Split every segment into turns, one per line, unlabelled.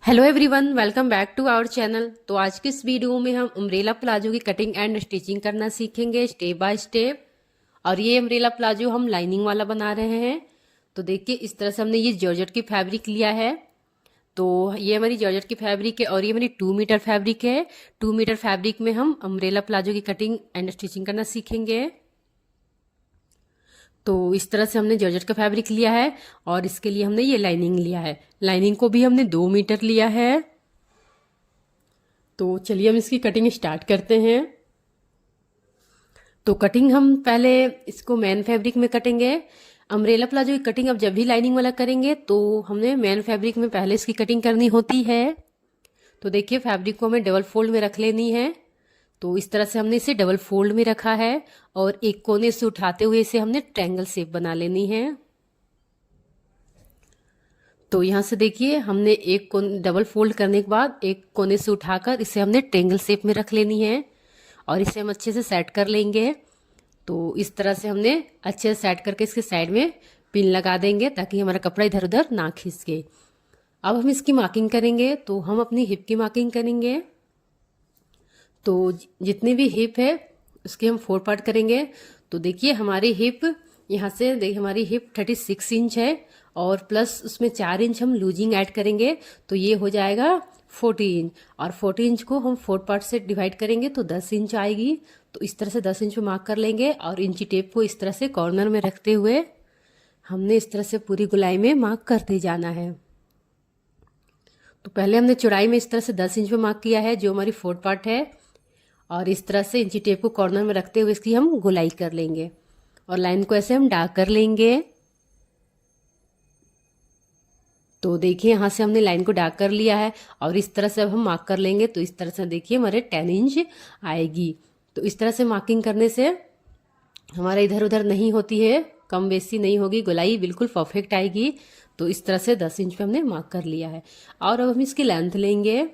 Hello everyone, welcome back to our channel. तो आज की इस वीडियो में हम अम्ब्रेला प्लाजो की कटिंग एंड स्टिचिंग करना सीखेंगे स्टेप बाय स्टेप। और ये अम्ब्रेला प्लाजो हम लाइनिंग वाला बना रहे हैं। तो देखिए, इस तरह से हमने ये जॉर्जेट की फैब्रिक लिया है। तो ये हमारी जॉर्जेट की फैब्रिक है और ये हमारी 2 मीटर फैब्रिक है। 2 मीटर फैब्रिक में हम अम्ब्रेला प्लाजो की कटिंग एंड स्टिचिंग करना सीखेंगे। तो इस तरह से हमने जॉर्जेट का फैब्रिक लिया है और इसके लिए हमने ये लाइनिंग लिया है। लाइनिंग को भी हमने 2 मीटर लिया है। तो चलिए हम इसकी कटिंग स्टार्ट करते हैं। तो कटिंग हम पहले इसको मैन फैब्रिक में कटेंगे। अम्ब्रेला प्लाजो की कटिंग अब जब भी लाइनिंग वाला करेंगे तो हमने मैन फैब्रिक में पहले इसकी कटिंग करनी होती है। तो देखिए, फैब्रिक को हमें डबल फोल्ड में रख लेनी है। तो इस तरह से हमने इसे डबल फोल्ड में रखा है और एक कोने से उठाते हुए इसे हमने ट्रायंगल शेप बना लेनी है। तो यहाँ से देखिए, हमने एक कोने डबल फोल्ड करने के बाद एक कोने से उठाकर इसे हमने ट्रायंगल शेप में रख लेनी है और इसे हम अच्छे से सेट कर लेंगे। तो इस तरह से हमने अच्छे से सेट करके इसके साइड में पिन लगा देंगे ताकि हमारा कपड़ा इधर उधर ना खिसके। अब हम इसकी मार्किंग करेंगे। तो हम अपनी हिप की मार्किंग करेंगे। तो जितनी भी हिप है उसके हम 4 पार्ट करेंगे। तो देखिए, हमारी हिप यहाँ से देखिए, हमारी हिप 36 इंच है और प्लस उसमें 4 इंच हम लूजिंग ऐड करेंगे। तो ये हो जाएगा 40 इंच और 40 इंच को हम 4 पार्ट से डिवाइड करेंगे तो 10 इंच आएगी। तो इस तरह से 10 इंच पे मार्क कर लेंगे और इंची टेप को इस तरह से कॉर्नर में रखते हुए हमने इस तरह से पूरी गोलाई में मार्क करते जाना है। तो पहले हमने चौड़ाई में इस तरह से 10 इंच पे मार्क किया है जो हमारी 4 पार्ट है और इस तरह से इंची टेप को कॉर्नर में रखते हुए इसकी हम गोलाई कर लेंगे और लाइन को ऐसे हम डार्क कर लेंगे। तो देखिए, यहाँ से हमने लाइन को डार्क कर लिया है और इस तरह से अब हम मार्क कर लेंगे। तो इस तरह से देखिए हमारे 10 इंच आएगी। तो इस तरह से मार्किंग करने से हमारे इधर उधर नहीं होती है, कम बेसी नहीं होगी, गोलाई बिल्कुल परफेक्ट आएगी। तो इस तरह से 10 इंच पे हमने मार्क कर लिया है और अब हम इसकी लेंथ लेंगे।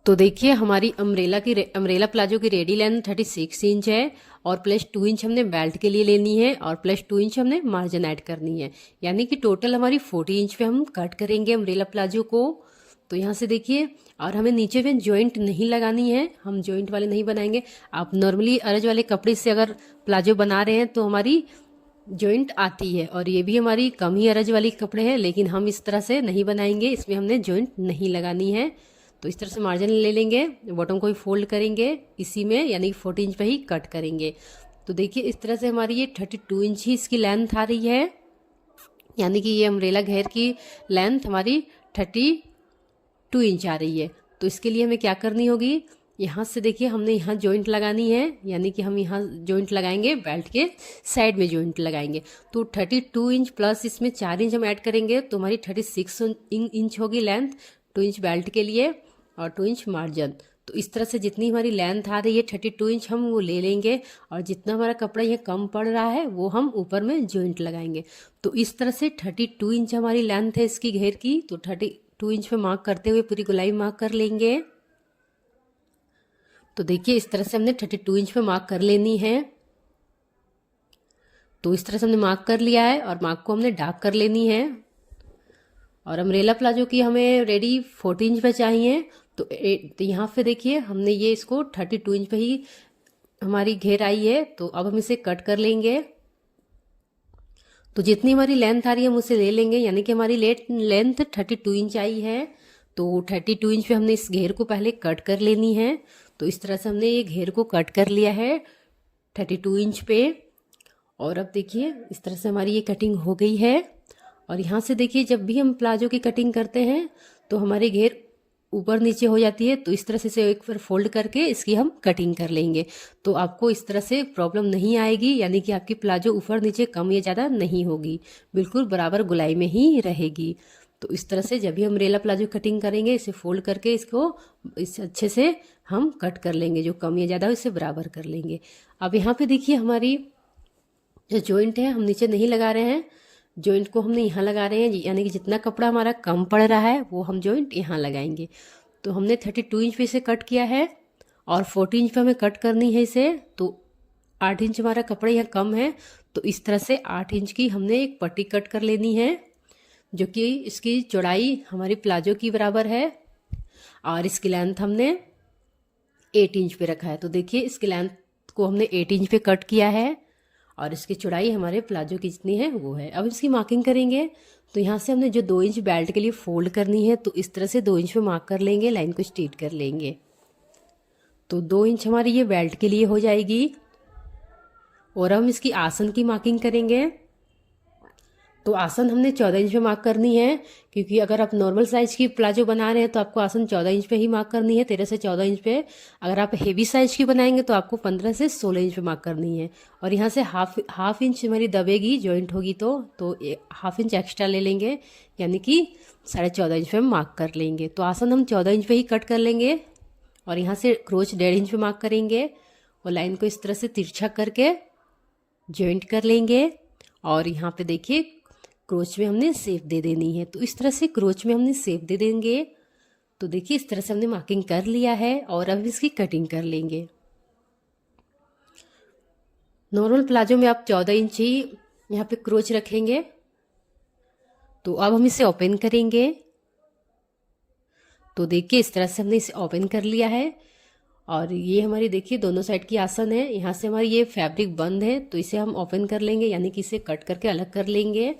तो देखिए, हमारी अम्ब्रेला प्लाजो की रेडी लेंथ 36 इंच है और प्लस 2 इंच हमने बेल्ट के लिए लेनी है और प्लस 2 इंच हमने मार्जिन ऐड करनी है। यानी कि टोटल हमारी 40 इंच पे हम कट करेंगे अम्ब्रेला प्लाजो को। तो यहाँ से देखिए, और हमें नीचे में जॉइंट नहीं लगानी है, हम जॉइंट वाले नहीं बनाएंगे। आप नॉर्मली अरज वाले कपड़े से अगर प्लाजो बना रहे हैं तो हमारी जॉइंट आती है और ये भी हमारी कम ही अरज वाली कपड़े हैं, लेकिन हम इस तरह से नहीं बनाएंगे, इसमें हमने जॉइंट नहीं लगानी है। तो इस तरह से मार्जिन ले लेंगे, बॉटम को भी फोल्ड करेंगे इसी में, यानी कि 40 इंच पे ही कट करेंगे। तो देखिए, इस तरह से हमारी ये 32 इंच ही इसकी लेंथ आ रही है। यानी कि ये अम्ब्रेला घेर की लेंथ हमारी 32 इंच आ रही है। तो इसके लिए हमें क्या करनी होगी, यहाँ से देखिए हमने यहाँ जॉइंट लगानी है, यानी कि हम यहाँ जॉइंट लगाएंगे, बेल्ट के साइड में जॉइंट लगाएंगे। तो 32 इंच प्लस इसमें 4 इंच हम ऐड करेंगे तो हमारी 36 इंच होगी लेंथ, 2 इंच बेल्ट के लिए और 2 इंच मार्जिन। तो इस तरह से जितनी हमारी लेंथ आ रही है 32 इंच हम वो ले लेंगे और जितना हमारा कपड़ा यहाँ कम पड़ रहा है वो हम ऊपर में जॉइंट लगाएंगे। तो इस तरह से 32 इंच हमारी लेंथ है इसकी घेर की। तो 32 इंच पे मार्क करते हुए पूरी गोलाई मार्क कर लेंगे। तो देखिए, इस तरह से हमने 32 इंच पे मार्क कर लेनी है। तो इस तरह से हमने मार्क कर लिया है और मार्क को हमने डार्क कर लेनी है। और अम्ब्रेला प्लाजो की हमें रेडी 40 इंच पे चाहिए। तो यहाँ पे देखिए, हमने ये इसको 32 इंच पे ही हमारी घेर आई है। तो अब हम इसे कट कर लेंगे। तो जितनी हमारी लेंथ आ रही है हम उसे ले लेंगे, यानी कि हमारी लेंथ 32 इंच आई है। तो 32 इंच पे हमने इस घेर को पहले कट कर लेनी है। तो इस तरह से हमने ये घेर को कट कर लिया है 32 इंच पे। और अब देखिए, इस तरह से हमारी ये कटिंग हो गई है। और यहाँ से देखिए, जब भी हम प्लाजो की कटिंग करते हैं तो हमारी घेर ऊपर नीचे हो जाती है। तो इस तरह से एक बार फोल्ड करके इसकी हम कटिंग कर लेंगे तो आपको इस तरह से प्रॉब्लम नहीं आएगी, यानी कि आपकी प्लाजो ऊपर नीचे कम या ज़्यादा नहीं होगी, बिल्कुल बराबर गोलाई में ही रहेगी। तो इस तरह से जब भी हम अम्ब्रेला प्लाजो कटिंग करेंगे इसे फोल्ड करके इसको इस अच्छे से हम कट कर लेंगे, जो कम या ज़्यादा हो इसे बराबर कर लेंगे। अब यहाँ पे देखिए, हमारी जो जॉइंट है हम नीचे नहीं लगा रहे हैं, जॉइंट को हमने यहाँ लगा रहे हैं, यानी कि जितना कपड़ा हमारा कम पड़ रहा है वो हम जॉइंट यहाँ लगाएंगे। तो हमने 32 इंच पे इसे कट किया है और 40 इंच पे हमें कट करनी है इसे। तो 8 इंच हमारा कपड़ा यहाँ कम है, तो इस तरह से 8 इंच की हमने एक पट्टी कट कर लेनी है। जो कि इसकी चौड़ाई हमारी प्लाजो की बराबर है और इसकी लेंथ हमने 8 इंच पे रखा है। तो देखिए इसकी लेंथ को हमने 8 इंच पे कट किया है और इसकी चौड़ाई हमारे प्लाजो की जितनी है वो है। अब इसकी मार्किंग करेंगे तो यहाँ से हमने जो 2 इंच बेल्ट के लिए फोल्ड करनी है तो इस तरह से 2 इंच पे मार्क कर लेंगे, लाइन को स्ट्रेट कर लेंगे। तो 2 इंच हमारी ये बेल्ट के लिए हो जाएगी। और हम इसकी आसन की मार्किंग करेंगे तो आसन हमने 14 इंच पे मार्क करनी है, क्योंकि अगर आप नॉर्मल साइज की प्लाजो बना रहे हैं तो आपको आसन 14 इंच पे ही मार्क करनी है, 13 से 14 इंच पे। अगर आप हेवी साइज की बनाएंगे तो आपको 15 से 16 इंच पे मार्क करनी है। और यहाँ से हाफ इंच हमारी दबेगी, जॉइंट होगी तो हाफ इंच एक्स्ट्रा ले लेंगे, यानी कि 14.5 इंच पे मार्क कर लेंगे। तो आसन हम 14 इंच पे ही कट कर लेंगे और यहाँ से क्रोच 1.5 इंच पे मार्क करेंगे और लाइन को इस तरह से तिरछा करके जॉइंट कर लेंगे। और यहाँ पे देखिए क्रोच में हमने शेप दे देनी है, तो इस तरह से क्रोच में हमने शेप दे देंगे। तो देखिए इस तरह से हमने मार्किंग कर लिया है और अब इसकी कटिंग कर लेंगे। नॉर्मल प्लाजो में आप 14 इंच ही यहाँ पे क्रोच रखेंगे। तो अब हम इसे ओपन करेंगे। तो देखिए इस तरह से हमने इसे ओपन कर लिया है और ये हमारी देखिए दोनों साइड की आसन है। यहाँ से हमारी ये फैब्रिक बंद है तो इसे हम ओपन कर लेंगे, यानी कि इसे कट करके अलग कर लेंगे।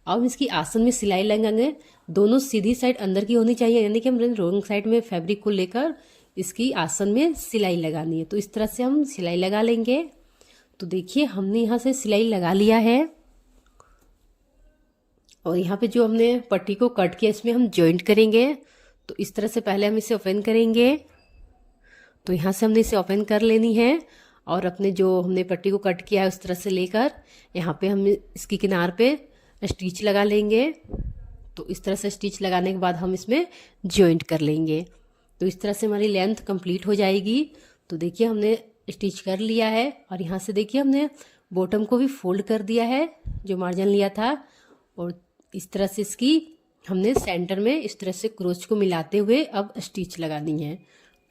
अब इसकी आसन में सिलाई लगाएंगे, दोनों सीधी साइड अंदर की होनी चाहिए, यानी कि हम रॉन्ग साइड में फैब्रिक को लेकर इसकी आसन में सिलाई लगानी है। तो इस तरह से हम सिलाई लगा लेंगे। तो देखिए हमने यहाँ से सिलाई लगा लिया है और यहाँ पे जो हमने पट्टी को कट किया इसमें हम जॉइंट करेंगे। तो इस तरह से पहले हम इसे ओपन करेंगे। तो यहाँ से हमने इसे ओपन कर लेनी है और अपने जो हमने पट्टी को कट किया है उस तरह से लेकर यहाँ पे हम इसकी किनार पे स्टिच लगा लेंगे। तो इस तरह से स्टिच लगाने के बाद हम इसमें जॉइंट कर लेंगे। तो इस तरह से हमारी लेंथ कंप्लीट हो जाएगी। तो देखिए हमने स्टिच कर लिया है और यहाँ से देखिए हमने बॉटम को भी फोल्ड कर दिया है जो मार्जिन लिया था, और इस तरह से इसकी हमने सेंटर में इस तरह से क्रोच को मिलाते हुए अब स्टिच लगानी है।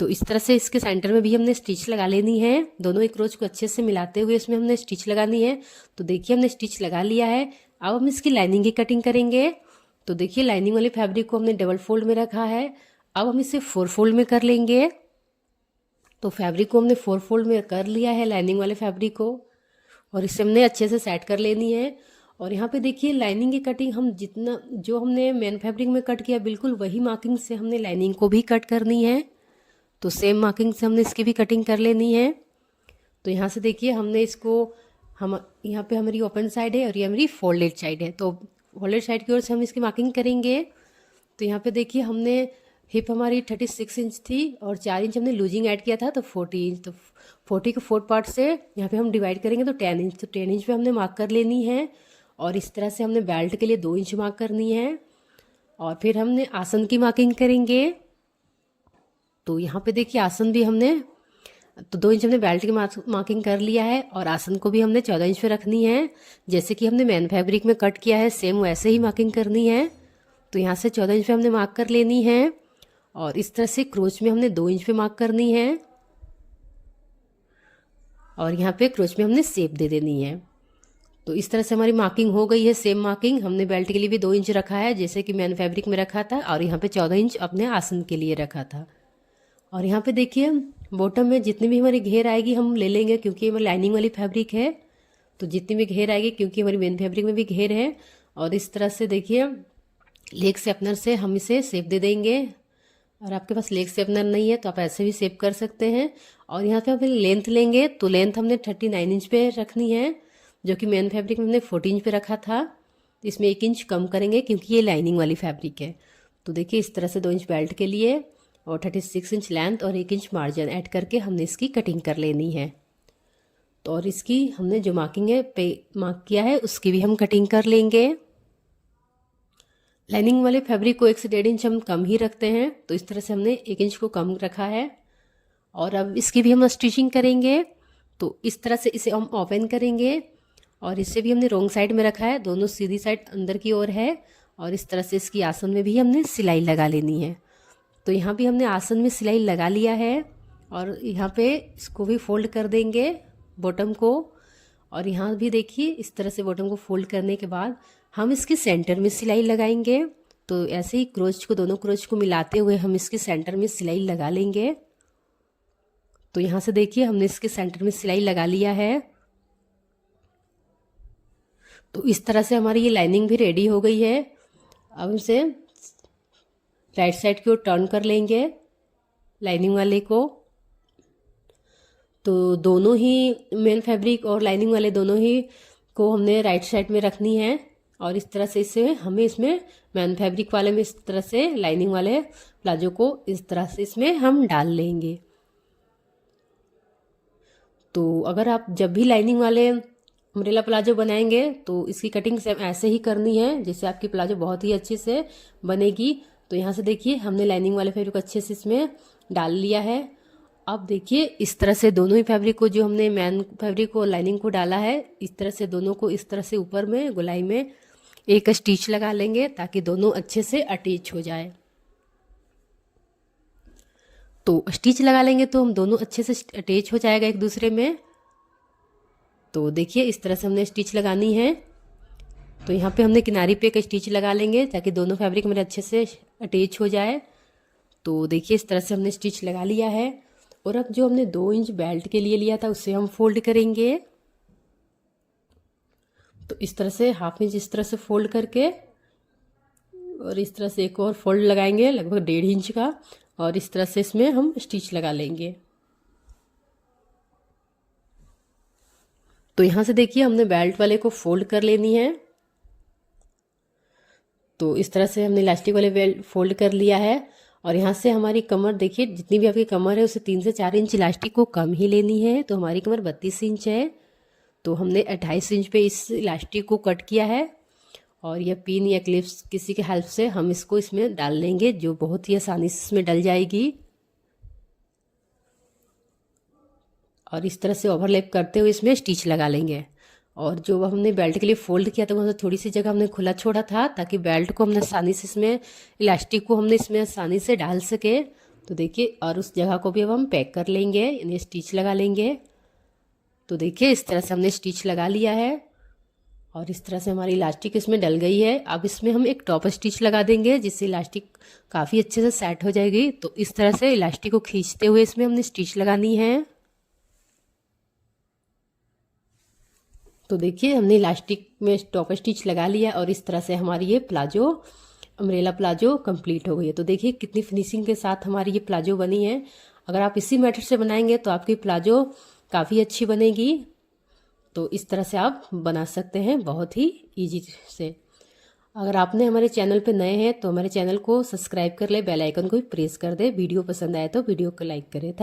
तो इस तरह से इसके सेंटर में भी हमने स्टिच लगा लेनी है, दोनों ही क्रोच को अच्छे से मिलाते हुए इसमें हमने स्टिच लगानी है। तो देखिए हमने स्टिच लगा लिया है। अब हम इसकी लाइनिंग की कटिंग करेंगे। तो देखिए लाइनिंग वाले फैब्रिक को हमने डबल फोल्ड में रखा है, अब हम इसे 4 फोल्ड में कर लेंगे। तो फैब्रिक को हमने 4 फोल्ड में कर लिया है लाइनिंग वाले फैब्रिक को, और इसे हमने अच्छे से सेट कर लेनी है। और यहाँ पे देखिए लाइनिंग की कटिंग हम जितना जो हमने मेन फैब्रिक में कट किया बिल्कुल वही मार्किंग से हमने लाइनिंग को भी कट करनी है। तो सेम मार्किंग से हमने इसकी भी कटिंग कर लेनी है। तो यहाँ से देखिए हमने इसको हम यहाँ पे हमारी ओपन साइड है और ये हमारी फोल्डेड साइड है। तो फोल्डेड साइड की ओर से हम इसकी मार्किंग करेंगे। तो यहाँ पे देखिए हमने हिप हमारी 36 इंच थी और 4 इंच हमने लूजिंग ऐड किया था तो 40 इंच। तो 40 को 4 पार्ट से यहाँ पे हम डिवाइड करेंगे तो 10 इंच। तो 10 इंच पे हमने मार्क कर लेनी है और इस तरह से हमने बेल्ट के लिए 2 इंच मार्क करनी है। और फिर हमने आसन की मार्किंग करेंगे। तो यहाँ पे देखिए आसन भी हमने तो 2 इंच हमने बेल्ट की मार्किंग कर लिया है और आसन को भी हमने 14 इंच पे रखनी है, जैसे कि हमने मैन फैब्रिक में कट किया है सेम वैसे ही मार्किंग करनी है। तो यहाँ से 14 इंच पे हमने मार्क कर लेनी है और इस तरह से क्रोच में हमने 2 इंच पे मार्क करनी है और यहाँ पे क्रोच में हमने शेप दे देनी है। तो इस तरह से हमारी मार्किंग हो गई है। सेम मार्किंग हमने बेल्ट के लिए भी 2 इंच रखा है जैसे कि मैन फैब्रिक में रखा था, और यहाँ पे 14 इंच अपने आसन के लिए रखा था। और यहाँ पे देखिए बॉटम में जितनी भी हमारी घेर आएगी हम ले लेंगे, क्योंकि हमारी लाइनिंग वाली फैब्रिक है तो जितनी भी घेर आएगी, क्योंकि हमारी मेन फैब्रिक में भी घेर है। और इस तरह से देखिए लेग शेपनर से हम इसे शेप दे देंगे। और आपके पास लेग शेपनर नहीं है तो आप ऐसे भी शेप कर सकते हैं। और यहाँ पे हम लेंथ लेंगे तो लेंथ हमने 39 इंच पे रखनी है, जो कि मेन फैब्रिक में हमने 14 इंच पे रखा था। इसमें 1 इंच कम करेंगे क्योंकि ये लाइनिंग वाली फैब्रिक है। तो देखिए इस तरह से 2 इंच बेल्ट के लिए और 36 इंच लेंथ और 1 इंच मार्जिन ऐड करके हमने इसकी कटिंग कर लेनी है। तो और इसकी हमने जो मार्किंग है पे मार्क किया है उसकी भी हम कटिंग कर लेंगे। लाइनिंग वाले फैब्रिक को 1 से 1.5 इंच हम कम ही रखते हैं, तो इस तरह से हमने 1 इंच को कम रखा है। और अब इसकी भी हम स्टिचिंग करेंगे। तो इस तरह से इसे हम ओपन करेंगे और इसे भी हमने रॉन्ग साइड में रखा है, दोनों सीधी साइड अंदर की ओर है। और इस तरह से इसकी आसन में भी हमने सिलाई लगा लेनी है। तो यहाँ भी हमने आसन में सिलाई लगा लिया है और यहाँ पे इसको भी फोल्ड कर देंगे बॉटम को। और यहाँ भी देखिए इस तरह से बॉटम को फोल्ड करने के बाद हम इसके सेंटर में सिलाई लगाएंगे। तो ऐसे ही क्रोच को, दोनों क्रोच को मिलाते हुए हम इसके सेंटर में सिलाई लगा लेंगे। तो यहाँ से देखिए हमने इसके सेंटर में सिलाई लगा लिया है। तो इस तरह से हमारी ये लाइनिंग भी रेडी हो गई है। अब इसे राइट साइड की ओर टर्न कर लेंगे लाइनिंग वाले को। तो दोनों ही मेन फैब्रिक और लाइनिंग वाले दोनों ही को हमने राइट साइड में रखनी है। और इस तरह से इसे हमें इसमें मेन फैब्रिक वाले में इस तरह से लाइनिंग वाले प्लाजो को इस तरह से इसमें हम डाल लेंगे। तो अगर आप जब भी लाइनिंग वाले अम्ब्रेला प्लाजो बनाएंगे तो इसकी कटिंग सेम ऐसे ही करनी है, जिससे आपकी प्लाजो बहुत ही अच्छे से बनेगी। तो यहाँ से देखिए हमने लाइनिंग वाले फैब्रिक को अच्छे से इसमें डाल लिया है। अब देखिए इस तरह से दोनों ही फैब्रिक को, जो हमने मेन फैब्रिक को लाइनिंग को डाला है, इस तरह से दोनों को इस तरह से ऊपर में गोलाई में एक स्टिच लगा लेंगे ताकि दोनों अच्छे से अटैच हो जाए। तो स्टिच लगा लेंगे तो हम दोनों अच्छे से अटैच हो जाएगा एक दूसरे में। तो देखिए इस तरह से हमने स्टिच लगानी है। तो यहाँ पे हमने किनारी पे एक स्टिच लगा लेंगे ताकि दोनों फैब्रिक मेरे अच्छे से अटैच हो जाए। तो देखिए इस तरह से हमने स्टिच लगा लिया है। और अब जो हमने 2 इंच बेल्ट के लिए लिया था उसे हम फोल्ड करेंगे। तो इस तरह से हाफ इंच इस तरह से फोल्ड करके और इस तरह से एक और फोल्ड लगाएंगे लगभग 1.5 इंच का, और इस तरह से इसमें हम स्टिच लगा लेंगे। तो यहाँ से देखिए हमने बेल्ट वाले को फोल्ड कर लेनी है। तो इस तरह से हमने इलास्टिक वाले बेल्ट फोल्ड कर लिया है। और यहाँ से हमारी कमर देखिए, जितनी भी आपकी कमर है उसे 3 से 4 इंच इलास्टिक को कम ही लेनी है। तो हमारी कमर 32 इंच है, तो हमने 28 इंच पे इस इलास्टिक को कट किया है। और यह पिन या क्लिप्स किसी के हेल्प से हम इसको इसमें डाल लेंगे, जो बहुत ही आसानी से इसमें डल जाएगी। और इस तरह से ओवरलैप करते हुए इसमें स्टिच लगा लेंगे। और जो हमने बेल्ट के लिए फोल्ड किया था वहाँ से थोड़ी सी जगह हमने खुला छोड़ा था ताकि बेल्ट को हमने आसानी से इसमें, इलास्टिक को हमने इसमें आसानी से डाल सके। तो देखिए, और उस जगह को भी अब हम पैक कर लेंगे, यानी स्टिच लगा लेंगे। तो देखिए इस तरह से हमने स्टिच लगा लिया है और इस तरह से हमारी इलास्टिक इसमें डल गई है। अब इसमें हम एक टॉप स्टिच लगा देंगे जिससे इलास्टिक काफ़ी अच्छे से सेट हो जाएगी। तो इस तरह से इलास्टिक को खींचते हुए इसमें हमने स्टिच लगानी है। तो देखिए हमने इलास्टिक में टॉप स्टिच लगा लिया और इस तरह से हमारी ये प्लाजो, अम्ब्रेला प्लाजो कंप्लीट हो गई है। तो देखिए कितनी फिनिशिंग के साथ हमारी ये प्लाजो बनी है। अगर आप इसी मेथड से बनाएंगे तो आपकी प्लाजो काफ़ी अच्छी बनेगी। तो इस तरह से आप बना सकते हैं बहुत ही ईजी से। अगर आपने हमारे चैनल पे नए हैं तो हमारे चैनल को सब्सक्राइब कर ले, बेल आइकन को भी प्रेस कर दे। वीडियो पसंद आए तो वीडियो को लाइक करें। थैंक